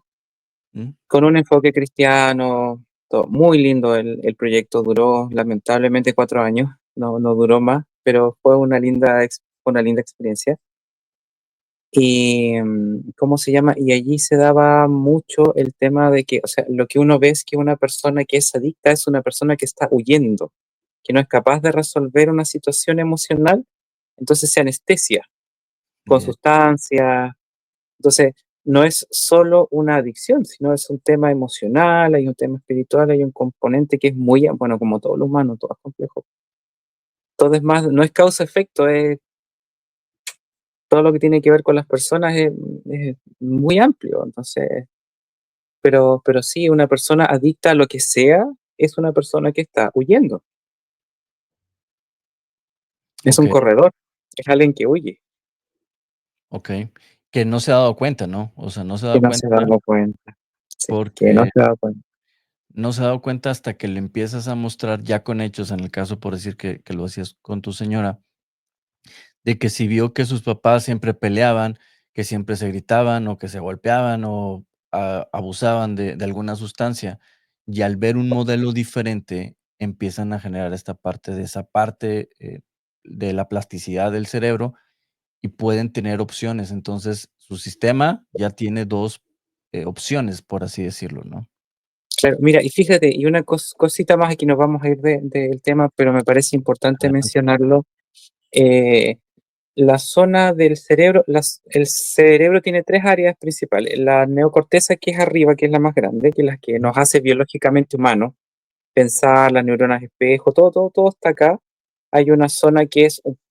¿Mm? con un enfoque cristiano, todo, muy lindo el proyecto, duró lamentablemente 4 años, no duró más, pero fue una linda experiencia. Y, ¿cómo se llama? Y allí se daba mucho el tema de que, o sea, lo que uno ve es que una persona que es adicta es una persona que está huyendo, que no es capaz de resolver una situación emocional, entonces se anestesia con Bien, sustancias. Entonces, no es solo una adicción, sino es un tema emocional, hay un tema espiritual, hay un componente que es muy, bueno, como todo lo humano, todo es complejo. Todo es más, no es causa-efecto, es todo lo que tiene que ver con las personas es muy amplio. Entonces, pero sí, una persona adicta a lo que sea es una persona que está huyendo, es un okey, corredor, es alguien que huye, okey. Que no se ha dado cuenta, ¿no? O sea, no se ha que dado no se ha cuenta dado cuenta. Sí, que no porque se ha dado cuenta. no se ha dado cuenta hasta que le empiezas a mostrar ya con hechos, en el caso, por decir que lo hacías con tu señora, de que si vio que sus papás siempre peleaban, que siempre se gritaban o que se golpeaban o abusaban de alguna sustancia, y al ver un modelo diferente, empiezan a generar esta parte de esa parte, de la plasticidad del cerebro y pueden tener opciones. Entonces, su sistema ya tiene 2 opciones, por así decirlo, ¿no? Claro, mira, y fíjate, y una cosita más, aquí nos vamos a ir del tema, pero me parece importante Adelante. mencionarlo. eh, la zona del cerebro, el cerebro tiene tres áreas principales. La neocorteza, que es arriba, que es la más grande, que es la que Ujú. nos hace biológicamente humanos, pensar, las neuronas espejo, todo está acá. Hay una zona que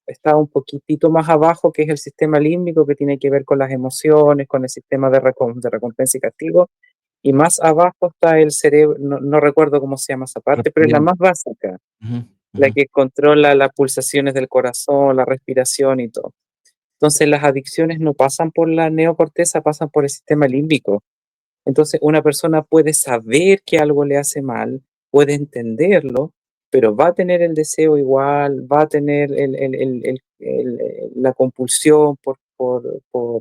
está un poquitito más abajo, que es el sistema límbico, que tiene que ver con las emociones, con el sistema de recompensa y castigo. Y más abajo está el cerebro, no recuerdo cómo se llama esa parte, pero es la Reptiliano. más básica, Ujú, la ujú. que controla las pulsaciones del corazón, la respiración y todo. Entonces las adicciones no pasan por la neocorteza, pasan por el sistema límbico. Entonces, una persona puede saber que algo le hace mal, puede entenderlo, pero va a tener el deseo igual, va a tener la compulsión por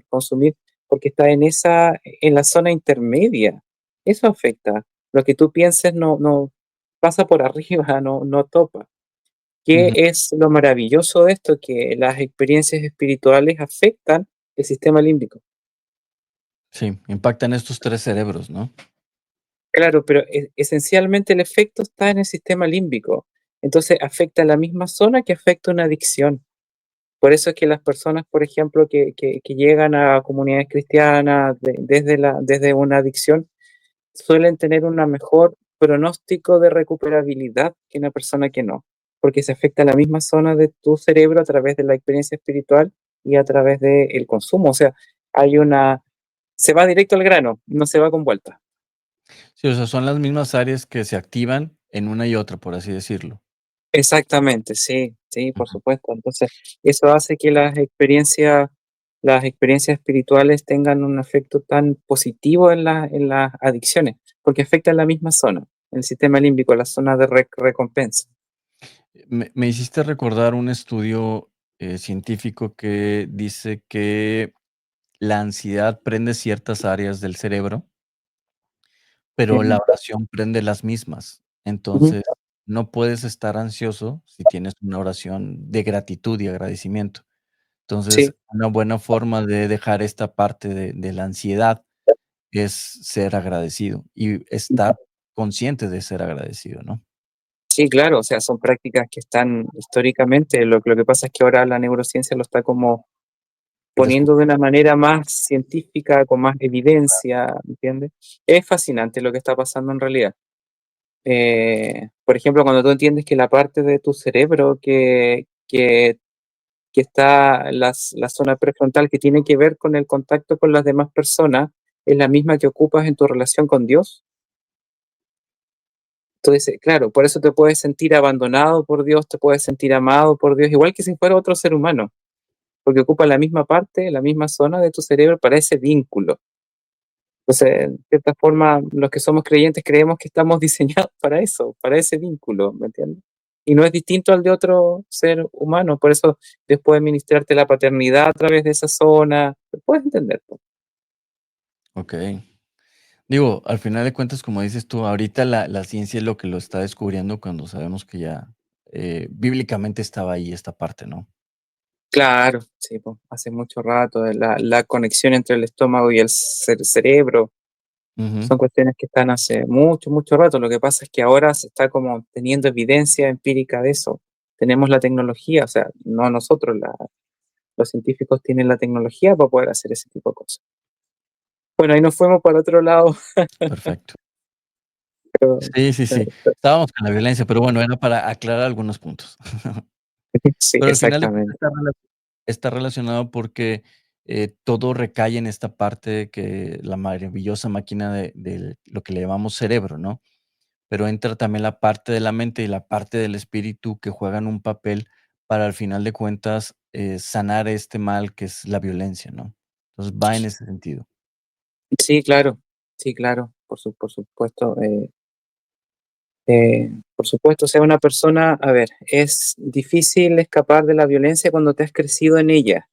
consumir, porque está en la zona intermedia. Eso afecta. Lo que tú pienses no pasa por arriba, no topa. ¿Qué Ujú. es lo maravilloso de esto? Que las experiencias espirituales afectan el sistema límbico. Sí, impactan estos 3 cerebros, ¿no? Claro, pero esencialmente el efecto está en el sistema límbico. Entonces afecta la misma zona que afecta una adicción. Por eso es que las personas, por ejemplo, que llegan a comunidades cristianas desde una adicción, suelen tener un mejor pronóstico de recuperabilidad que una persona que no, porque se afecta la misma zona de tu cerebro a través de la experiencia espiritual y a través del consumo. O sea, se va directo al grano, no se va con vuelta. Sí, o sea, son las mismas áreas que se activan en una y otra, por así decirlo. Exactamente, sí, sí, por Ujú. supuesto. Entonces, eso hace que las experiencias espirituales tengan un efecto tan positivo en las adicciones, porque afectan la misma zona, el sistema límbico, la zona de recompensa. Me hiciste recordar un estudio, científico que dice que la ansiedad prende ciertas áreas del cerebro, pero la Ujú, oración prende las mismas. ujú, Entonces, no puedes estar ansioso si tienes una oración de gratitud y agradecimiento. sí, Entonces, una buena forma de dejar esta parte de la ansiedad es ser agradecido y estar consciente de ser agradecido, ¿no? sí, claro, o sea, son prácticas que están históricamente, lo que pasa es que ahora la neurociencia lo está como descu poniendo de una manera más científica, con más evidencia, ¿entiendes? Es fascinante lo que está pasando en realidad. Por ejemplo, cuando tú entiendes que la parte de tu cerebro que está la zona prefrontal que tiene que ver con el contacto con las demás personas, es la misma que ocupas en tu relación con Dios. Entonces, claro, por eso te puedes sentir abandonado por Dios, te puedes sentir amado por Dios, igual que si fuera otro ser humano, porque ocupa la misma parte, la misma zona de tu cerebro para ese vínculo. Entonces, de cierta forma, los que somos creyentes creemos que estamos diseñados para eso, para ese vínculo, ¿me entiendes? Y no es distinto al de otro ser humano, por eso Dios puede ministrarte la paternidad a través de esa zona, puedes entender, po. okey. Digo, al final de cuentas, como dices tú, ahorita la ciencia es lo que lo está descubriendo cuando sabemos que ya, bíblicamente estaba ahí esta parte, ¿no? Claro, sí, po, hace mucho rato, la conexión entre el estómago y el cerebro, Ujú. son cuestiones que están hace mucho, mucho rato. Lo que pasa es que ahora se está como teniendo evidencia empírica de eso. Tenemos la tecnología, o sea, no nosotros, los científicos tienen la tecnología para poder hacer ese tipo de cosas. Bueno, ahí nos fuimos para otro lado, Perfecto. pero Sí, sí, sí. Estábamos con la violencia, pero bueno, era para aclarar algunos puntos. sí, Pero al final de cuentas exactamente. está relacionado porque, todo recae en esta parte que la maravillosa máquina de lo que le llamamos cerebro, ¿no? Pero entra también la parte de la mente y la parte del espíritu que juegan un papel para, al final de cuentas, sanar este mal que es la violencia, ¿no? Entonces, va en ese sentido. Sí, claro, por supuesto. Por supuesto, ser una persona, a ver, es difícil escapar de la violencia cuando te has crecido en ella.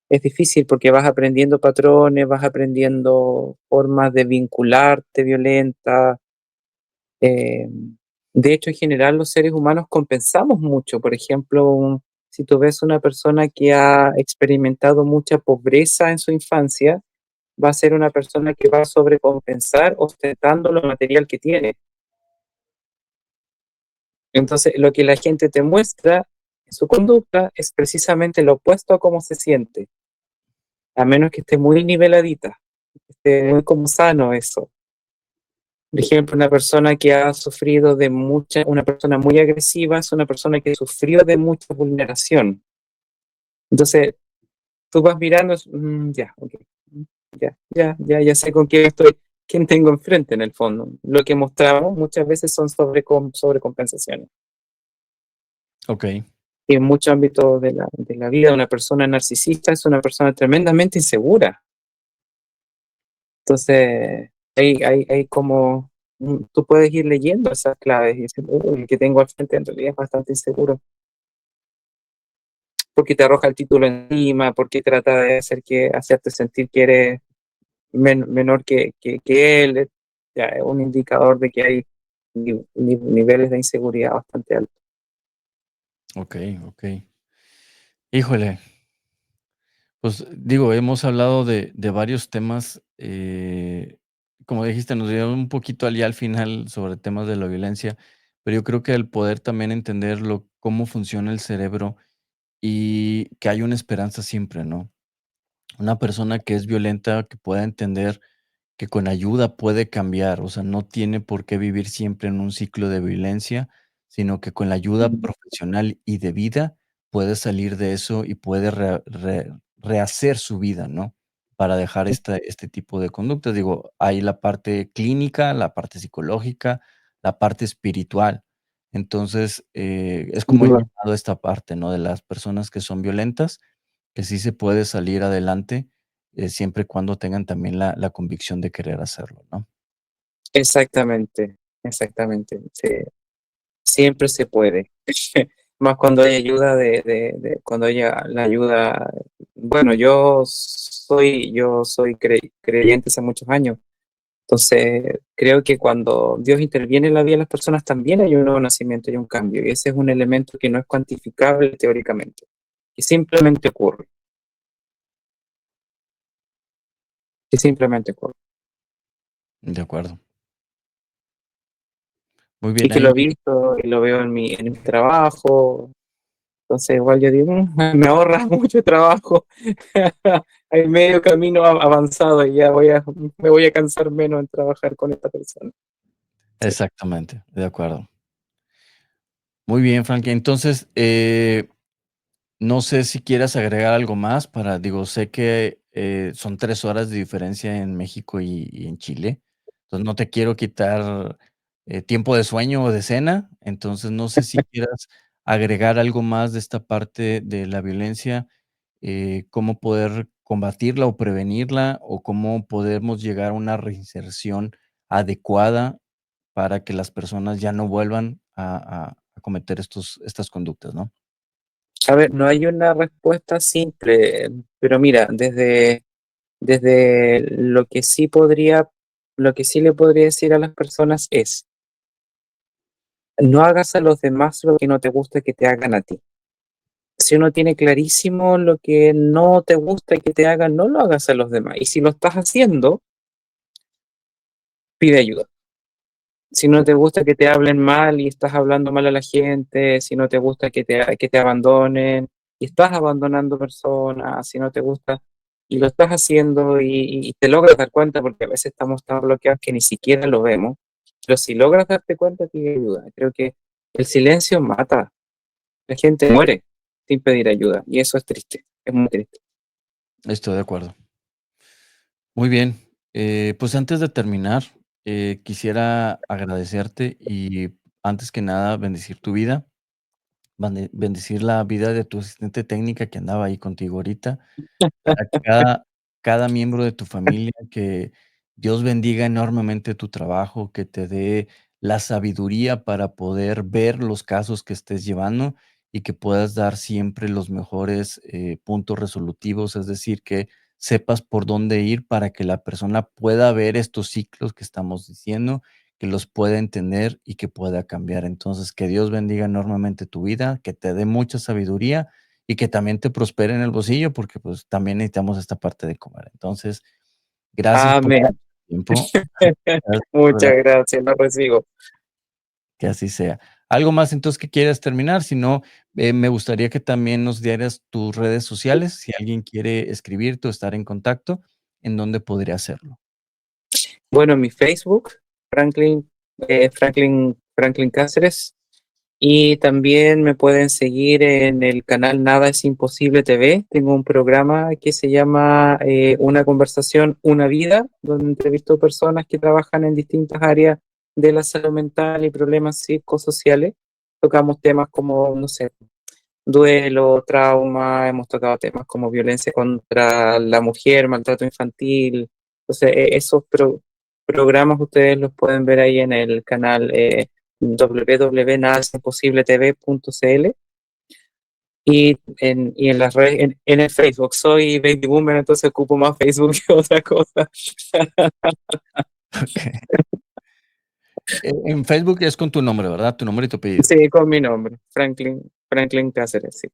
Es difícil porque vas aprendiendo patrones, vas aprendiendo formas de vincularte violenta. eh, de hecho, en general, los seres humanos compensamos mucho. Por ejemplo, si tú ves una persona que ha experimentado mucha pobreza en su infancia, va a ser una persona que va a sobrecompensar ostentando lo material que tiene. Entonces, lo que la gente te muestra en su conducta es precisamente lo opuesto a cómo se siente, a menos que esté muy niveladita, esté muy como sano eso. Por ejemplo, una persona que ha sufrido de mucha, una persona muy agresiva es una persona que sufrió de mucha vulneración. Entonces, tú vas mirando, ya, ok, ya sé con quién estoy, quién tengo enfrente en el fondo. Lo que mostramos muchas veces son sobrecompensaciones. Okey, Y en muchos ámbitos de la vida, una persona narcisista es una persona tremendamente insegura. Entonces, hay como, tú puedes ir leyendo esas claves y decir, "Uy, el que tengo al frente en realidad es bastante inseguro, porque te arroja el título encima, porque trata de hacerte sentir que eres menor que él". Ya es un indicador de que hay niveles de inseguridad bastante altos. okey, okey. Híjole, pues, digo, hemos hablado de varios temas, como dijiste, nos dio un poquito al final sobre temas de la violencia, pero yo creo que el poder también entender cómo funciona el cerebro y que hay una esperanza siempre, ¿no? Una persona que es violenta, que pueda entender que con ayuda puede cambiar, o sea, no tiene por qué vivir siempre en un ciclo de violencia, sino que con la ayuda Ujú. profesional y de vida puede salir de eso y puede rehacer su vida, ¿no? Para dejar este tipo de conductas. Digo, hay la parte clínica, la parte psicológica, la parte espiritual. Entonces, es Sin como el duda. llamado a esta parte, ¿no? De las personas que son violentas, que sí se puede salir adelante, siempre y cuando tengan también la convicción de querer hacerlo, ¿no? Exactamente, exactamente. Siempre se puede. Más cuando hay ayuda cuando haya la ayuda. Bueno, yo soy creyente hace muchos años. Entonces, creo que cuando Dios interviene en la vida de las personas también hay un nuevo nacimiento y un cambio. Y ese es un elemento que no es cuantificable teóricamente, que simplemente ocurre, que simplemente ocurre. De acuerdo. Muy Y bien que lo ahí. he visto y lo veo en mi trabajo. Entonces, igual yo digo, me ahorra mucho trabajo. Hay medio camino avanzado y ya me voy a cansar menos en trabajar con esta persona. Sí. Exactamente, de acuerdo. Muy bien, Frankie. Entonces, no sé si quieras agregar algo más para, digo, sé que son 3 horas de diferencia en México y en Chile. Entonces, no te quiero quitar tiempo de sueño o de cena. Entonces, no sé si quieras agregar algo más de esta parte de la violencia, cómo poder combatirla o prevenirla, o cómo podemos llegar a una reinserción adecuada para que las personas ya no vuelvan a cometer estas conductas, ¿no? A ver, no hay una respuesta simple, pero mira, desde lo que sí le podría decir a las personas es, no hagas a los demás lo que no te gusta que te hagan a ti. Si uno tiene clarísimo lo que no te gusta que te hagan, no lo hagas a los demás. Y si lo estás haciendo, pide ayuda. Si no te gusta que te hablen mal y estás hablando mal a la gente, si no te gusta que te abandonen y estás abandonando personas, si no te gusta y lo estás haciendo y te logras dar cuenta, porque a veces estamos tan bloqueados que ni siquiera lo vemos, pero si logras darte cuenta, pide ayuda. Creo que el silencio mata. La gente muere sin pedir ayuda y eso es triste, es muy triste. Estoy de acuerdo. Muy bien. Pues antes de terminar, quisiera agradecerte y antes que nada bendecir tu vida, bendecir la vida de tu asistente técnica que andaba ahí contigo ahorita, a cada miembro de tu familia, que Dios bendiga enormemente tu trabajo, que te dé la sabiduría para poder ver los casos que estés llevando y que puedas dar siempre los mejores, puntos resolutivos, es decir, que sepas por dónde ir para que la persona pueda ver estos ciclos que estamos diciendo, que los pueda entender y que pueda cambiar. Entonces, que Dios bendiga enormemente tu vida, que te dé mucha sabiduría y que también te prospere en el bolsillo, porque, pues, también necesitamos esta parte de comer. Entonces, gracias por tu Amén. tiempo. Gracias por Muchas gracias, lo recibo. que así sea. ¿Algo más entonces que quieras terminar? Si no, me gustaría que también nos dieras tus redes sociales, si alguien quiere escribirte o estar en contacto, ¿en dónde podría hacerlo? Bueno, mi Facebook, Franklin Cáceres, y también me pueden seguir en el canal Nada es Imposible TV. Tengo un programa que se llama Una conversación, una vida, donde entrevisto personas que trabajan en distintas áreas de la salud mental y problemas psicosociales. Tocamos temas como, no sé, duelo, trauma, hemos tocado temas como violencia contra la mujer, maltrato infantil. Entonces, programas ustedes los pueden ver ahí en el canal www.nadaesimposibletv.cl y en las redes, en el Facebook. Soy baby boomer, entonces ocupo más Facebook que otra cosa. Okey. En Facebook es con tu nombre, ¿verdad? Tu nombre y tu apellido. Sí, con mi nombre, Franklin Cáceres, sí.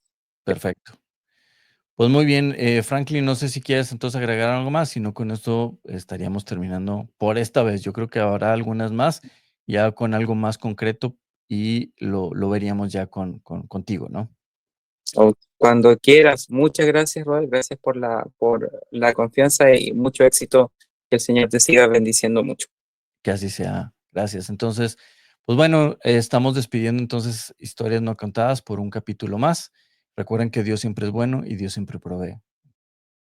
Perfecto. Pues muy bien, Franklin, no sé si quieres entonces agregar algo más, si no con esto estaríamos terminando por esta vez. Yo creo que habrá algunas más, ya con algo más concreto y lo veríamos ya contigo, ¿no? O cuando quieras. Muchas gracias, Roy. Gracias por la confianza y mucho éxito. Que el Señor te siga bendiciendo mucho. Que así sea. Gracias. Entonces, pues bueno, estamos despidiendo entonces Historias No Contadas por un capítulo más. Recuerden que Dios siempre es bueno y Dios siempre provee.